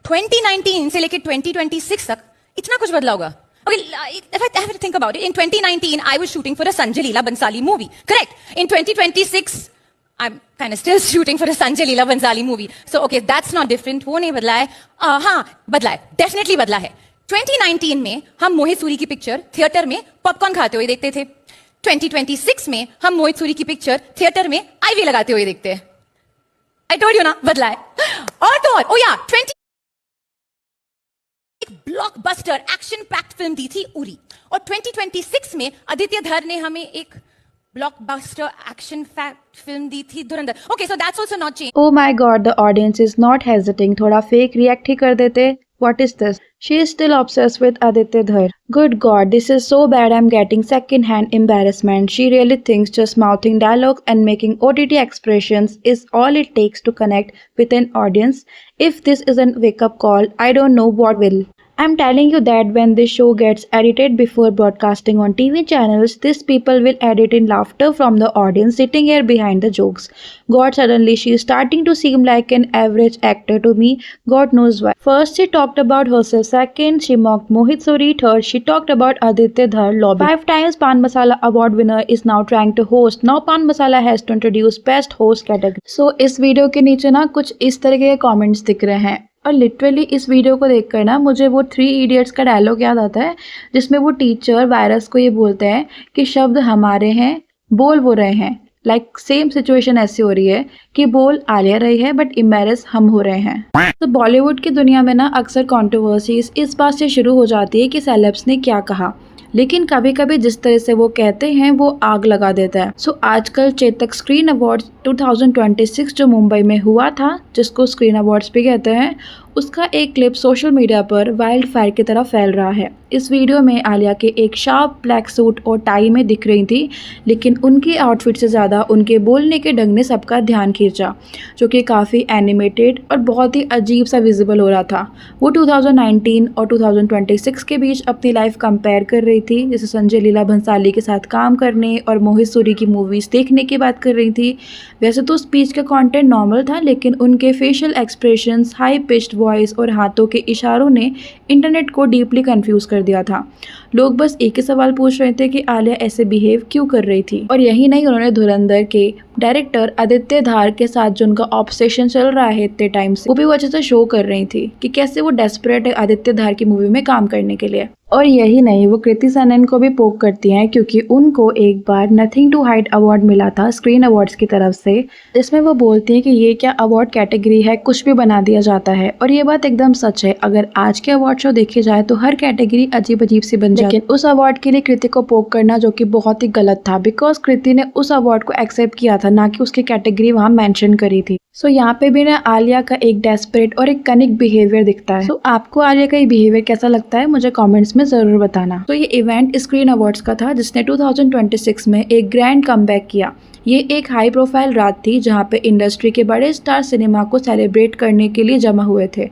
2019 से लेके 2026 तक इतना कुछ बदला होगा. Okay, if I have to think about it, in 2019, I was shooting for a Sanjay Leela Bhansali movie. Correct. In 2026, I'm kind of still shooting for a Sanjay Leela Bhansali movie. So, okay, that's not different. वो नहीं बदला है. हाँ, बदला है. Definitely बदला है. 2019 में हम मोहित सूरी की पिक्चर थिएटर में पॉपकॉर्न खाते हुए देखते थे. 2026 में हम मोहित सूरी की पिक्चर थिएटर में आईवी लगाते हुए देखते हैं. I told you ना, बदला है. और तो और, oh yeah, 20 blockbuster action packed film दी थी उरी, और 2026 में आदित्य धर ने हमें एक ब्लॉकबस्टर एक्शन पैक्ड फिल्म दी थी धुरंधर. Okay, so that's also not change. Oh my god, the audience is not hesitating. थोड़ा fake react ही कर देते. What is this? She is still obsessed with Aditya Dhar. Good god, this is so bad. I'm getting second-hand embarrassment. She really thinks just mouthing dialogue and making OTT expressions is all it takes to connect with an audience. If this isn't wake-up call, I don't know what will. I'm telling you that when this show gets edited before broadcasting on TV channels, these people will edit in laughter from the audience sitting here behind the jokes. God, suddenly she is starting to seem like an average actor to me. God knows why. First, she talked about herself. Second, she mocked Mohit Suri. Third, she talked about Aditya Dhar lobby. 5 times Pan Masala award winner is now trying to host. Now Pan Masala has to introduce best host category. So इस video के नीचे ना कुछ इस तरह के comments दिख रहे हैं, और लिटरली इस वीडियो को देखकर ना मुझे वो 3 इडियट्स का डायलॉग याद आता है, जिसमें वो टीचर वायरस को ये बोलते हैं कि शब्द हमारे हैं, बोल वो रहे हैं. लाइक सेम सिचुएशन ऐसी हो रही है कि बोल आलिया रही है बट एम्बैरेस हम हो रहे हैं. तो बॉलीवुड की दुनिया में ना अक्सर कंट्रोवर्सीज इस बात से शुरू हो जाती है कि सेलेब्स ने क्या कहा, लेकिन कभी कभी जिस तरह से वो कहते हैं वो आग लगा देता है. सो आजकल चेतक स्क्रीन अवार्ड्स 2026 जो मुंबई में हुआ था, जिसको स्क्रीन अवार्ड्स भी कहते हैं, उसका एक क्लिप सोशल मीडिया पर वाइल्ड फायर की तरह फैल रहा है. इस वीडियो में आलिया के एक शार्प ब्लैक सूट और टाई में दिख रही थी, लेकिन उनकी आउटफिट से ज़्यादा उनके बोलने के ढंग ने सबका ध्यान खींचा, जो कि काफ़ी एनिमेटेड और बहुत ही अजीब सा विजिबल हो रहा था. वो 2019 और 2026 के बीच अपनी लाइफ कंपेयर कर रही थी, जैसे संजय लीला भंसाली के साथ काम करने और मोहित सूरी की मूवीज़ देखने की बात कर रही थी. वैसे तो स्पीच का कंटेंट नॉर्मल था, लेकिन उनके facial expressions, high pitched voice और हाथों के इशारों ने इंटरनेट को डीपली कंफ्यूज कर दिया था. लोग बस एक ही सवाल पूछ रहे थे कि आलिया ऐसे बिहेव क्यों कर रही थी. और यही नहीं, उन्होंने धुरंधर के डायरेक्टर आदित्य धार के साथ जो उनका ऑब्सेशन चल रहा है इतने टाइम से, वो भी वो अच्छे से शो कर रही थी कि कैसे वो डेस्परेट है आदित्य धार की मूवी में काम करने के लिए. और यही नहीं, वो कृति सनन को भी पोक करती हैं, क्योंकि उनको एक बार नथिंग टू हाइड अवार्ड मिला था स्क्रीन अवार्ड्स की तरफ से, जिसमें वो बोलती हैं कि ये क्या अवार्ड कैटेगरी है, कुछ भी बना दिया जाता है. और ये बात एकदम सच है. अगर आज के अवार्ड शो देखे जाए तो हर कैटेगरी अजीब अजीब सी बन जाती है. लेकिन उस अवार्ड के लिए कृति को पोक करना जो कि बहुत ही गलत था, बिकॉज कृति ने उस अवार्ड को एक्सेप्ट किया था, ना कि उसकी कैटेगरी वहाँ मेंशन करी थी. सो यहाँ पे भी ना आलिया का एक डेस्परेट और एक कनिक बिहेवियर दिखता है. सो आपको आलिया का ये बिहेवियर कैसा लगता है, मुझे कमेंट्स में जरूर बताना. तो ये इवेंट स्क्रीन अवार्ड्स का था, जिसने 2026 में एक ग्रैंड कमबैक किया. ये एक हाई प्रोफाइल रात थी जहाँ पे इंडस्ट्री के बड़े स्टार सिनेमा को सेलिब्रेट करने के लिए जमा हुए थे.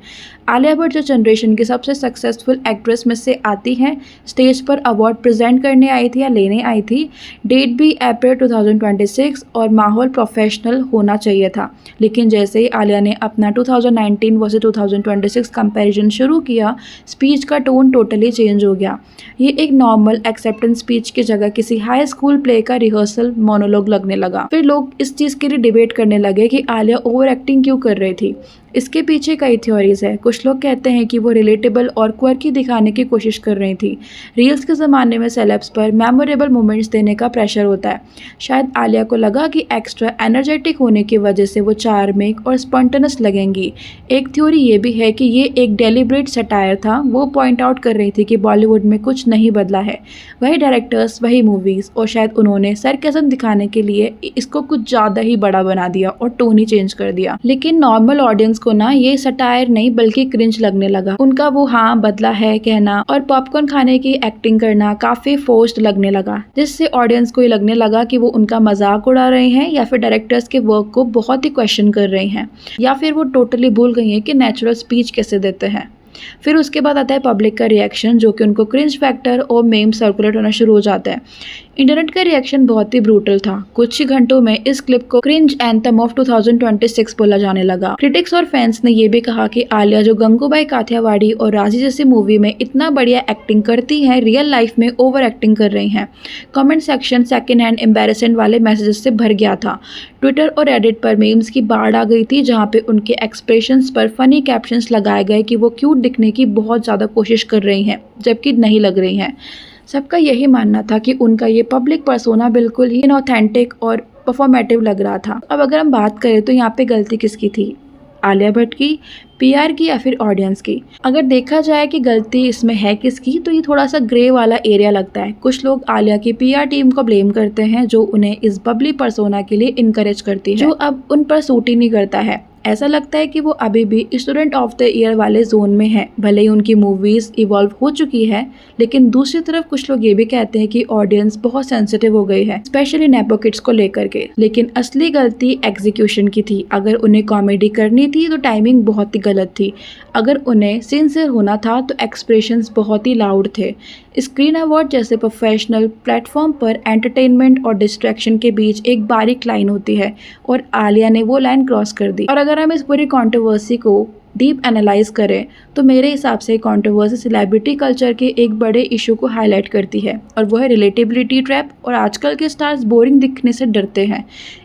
आलिया भट्ट जो जनरेशन की सबसे सक्सेसफुल एक्ट्रेस में से आती हैं, स्टेज पर अवार्ड प्रेजेंट करने आई थी या लेने आई थी. डेट भी अप्रैल 2026 और माहौल प्रोफेशनल होना चाहिए था. लेकिन जैसे ही आलिया ने अपना 2019 वर्सेस 2026 कंपैरिजन शुरू किया, स्पीच का टोन टोटली चेंज हो गया. ये एक नॉर्मल एक्सेप्टेंस स्पीच की जगह किसी हाई स्कूल प्ले का रिहर्सल मोनोलॉग लगने लगा. फिर लोग इस चीज़ के लिए डिबेट करने लगे कि आलिया ओवर एक्टिंग क्यों कर रही थी. इसके पीछे कई थ्योरीज है. कुछ लोग कहते हैं कि वो रिलेटेबल और क्वर्की दिखाने की कोशिश कर रही थी. रील्स के ज़माने में सेलेब्स पर मेमोरेबल मोमेंट्स देने का प्रेशर होता है. शायद आलिया को लगा कि एक्स्ट्रा एनर्जेटिक होने की वजह से वो चार्मिंग और स्पॉन्टेनियस लगेंगी. एक थ्योरी ये भी है कि ये एक डेलिब्रेट सटायर था. वो पॉइंट आउट कर रही थी कि बॉलीवुड में कुछ नहीं बदला है, वही डायरेक्टर्स, वही मूवीज़, और शायद उन्होंने सरकैज़म दिखाने के लिए इसको कुछ ज़्यादा ही बड़ा बना दिया और टोन ही चेंज कर दिया. लेकिन नॉर्मल ऑडियंस को ना ये सटायर नहीं बल्कि क्रिंज लगने लगा. उनका वो हाँ बदला है कहना और पॉपकॉर्न खाने की एक्टिंग करना काफी फोर्स्ड लगने लगा, जिससे ऑडियंस को ये लगने लगा कि वो उनका मजाक उड़ा रहे हैं या फिर डायरेक्टर्स के वर्क को बहुत ही क्वेश्चन कर रहे हैं, या फिर वो टोटली भूल गई हैं कि नेचुरल स्पीच कैसे देते हैं. फिर उसके बाद आता है पब्लिक का रिएक्शन, जो कि उनको क्रिंज फैक्टर और मेम सर्कुलेट होना शुरू हो जाता है। इंटरनेट का रिएक्शन बहुत ही ब्रूटल था। कुछ ही घंटों में इस क्लिप को क्रिंज एंथम ऑफ 2026 बोला जाने लगा। क्रिटिक्स और फैंस ने ये भी कहा कि आलिया जो गंगूबाई काठियावाड़ी और राजी जैसी मूवी में इतना बढ़िया एक्टिंग करती हैं, रियल लाइफ में ओवर एक्टिंग कर रही हैं। Comment section second hand embarrassment वाले मैसेजेस से भर गया था। ट्विटर और रेडिट पर मीम्स की बाढ़ आ गई थी, जहाँ पे उनके एक्सप्रेशंस पर फनी कैप्शंस लगाए गए कि वो क्यूट दिखने की बहुत ज़्यादा कोशिश कर रही हैं, जबकि नहीं लग रही हैं। सबका यही मानना था कि उनका ये पब्लिक पर्सोना बिल्कुल ही इनऑथेंटिक और परफॉर्मेटिव लग रहा था। अब अगर हम बात करें तो यहाँ पे गलती किसकी थी, आलिया भट्ट की, पीआर की या फिर ऑडियंस की? अगर देखा जाए कि गलती इसमें है किसकी, तो ये थोड़ा सा ग्रे वाला एरिया लगता है। कुछ लोग आलिया की पीआर टीम को ब्लेम करते हैं, जो उन्हें इस बबली पर्सोना के लिए इनकरेज करती है, जो अब उन पर सूट ही नहीं करता है। ऐसा लगता है कि वो अभी भी स्टूडेंट ऑफ द ईयर वाले जोन में है। भले ही उनकी मूवीज इवॉल्व हो चुकी है, लेकिन दूसरी तरफ कुछ लोग ये भी कहते हैं कि ऑडियंस बहुत सेंसिटिव हो गई है, स्पेशली नेपो किड्स को लेकर के। लेकिन असली गलती एग्जीक्यूशन की थी। अगर उन्हें कॉमेडी करनी थी तो टाइमिंग बहुत ही गलत थी। अगर उन्हें सिंसियर होना था तो एक्सप्रेशंस बहुत ही लाउड थे। स्क्रीन अवार्ड जैसे प्रोफेशनल प्लेटफॉर्म पर एंटरटेनमेंट और डिस्ट्रैक्शन के बीच एक बारीक लाइन होती है, और आलिया ने वो लाइन क्रॉस कर दी। और अगर हम इस पूरी कंट्रोवर्सी को डीप एनालाइज करें तो मेरे हिसाब से कंट्रोवर्सी सेलिब्रिटी कल्चर के एक बड़े इशू को हाईलाइट करती है, और वो है रिलेटेबिलिटी ट्रैप। और आजकल के स्टार्स बोरिंग दिखने से डरते हैं,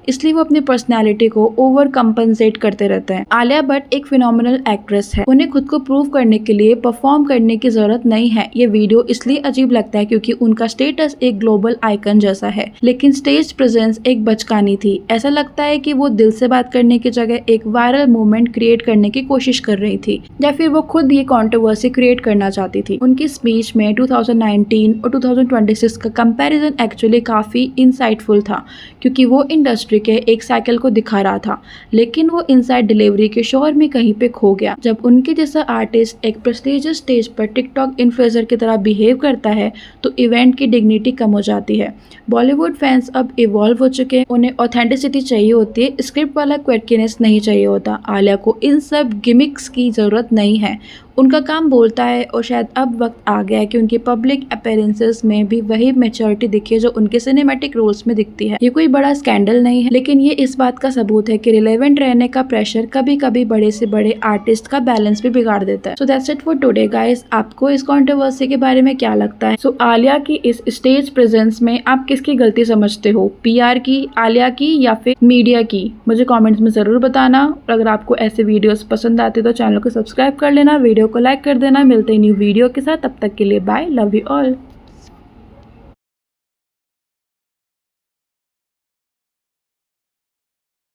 इसलिए वो अपनी पर्सनैलिटी को ओवर कंपनसेट करते रहते हैं। आलिया भट्ट एक फिनोमिनल एक्ट्रेस है, उन्हें खुद को प्रूव करने के लिए परफॉर्म करने की जरूरत नहीं है। ये वीडियो इसलिए अजीब लगता है क्योंकि उनका स्टेटस एक ग्लोबल आइकन जैसा है, लेकिन स्टेज प्रेजेंस एक बचकानी थी। ऐसा लगता है कि वो दिल से बात करने की जगह एक वायरल मूवमेंट क्रिएट करने की कोशिश कर रही थी, या फिर वो खुद ये कंट्रोवर्सी क्रिएट करना चाहती थी। उनकी स्पीच में 2019 और 2026 का कंपैरिजन एक्चुअली काफी इंसाइटफुल था, क्योंकि वो इंडस्ट्री के एक साइकिल को दिखा रहा था, लेकिन वो इनसाइड डिलीवरी के शोर में कहीं पे खो गया। जब उनके जैसा आर्टिस्ट एक प्रेस्टिजियस स्टेज पर टिकटॉक इन्फ्लुएंसर की तरह बिहेव करता है तो इवेंट की डिग्निटी कम हो जाती है। बॉलीवुड फैंस अब इवॉल्व हो चुके हैं, उन्हें ऑथेंटिसिटी चाहिए होती है, स्क्रिप्ट वाला क्वर्कीनेस नहीं चाहिए होता। आलिया को इन सब गिमिक्स की जरूरत नहीं है, उनका काम बोलता है, और शायद अब वक्त आ गया है कि उनकी पब्लिक अपीयरेंसेस में भी वही मैच्योरिटी दिखे जो उनके सिनेमैटिक रोल्स में दिखती है। ये कोई बड़ा स्कैंडल नहीं है, लेकिन ये इस बात का सबूत है कि रिलेवेंट रहने का प्रेशर कभी कभी बड़े से बड़े आर्टिस्ट का बैलेंस भी बिगाड़ देता है। So that's it for today guys. आपको इस कंट्रोवर्सी के बारे में क्या लगता है? सो आलिया की इस स्टेज प्रेजेंस में आप किसकी गलती समझते हो, पीआर की, आलिया की, या फिर मीडिया की? मुझे कॉमेंट्स में जरूर बताना। और अगर आपको ऐसे वीडियोस पसंद आते तो चैनल को सब्सक्राइब कर लेना, वीडियो को लाइक कर देना। मिलते हैं न्यू वीडियो के साथ, तब तक के लिए बाय, लव यू ऑल।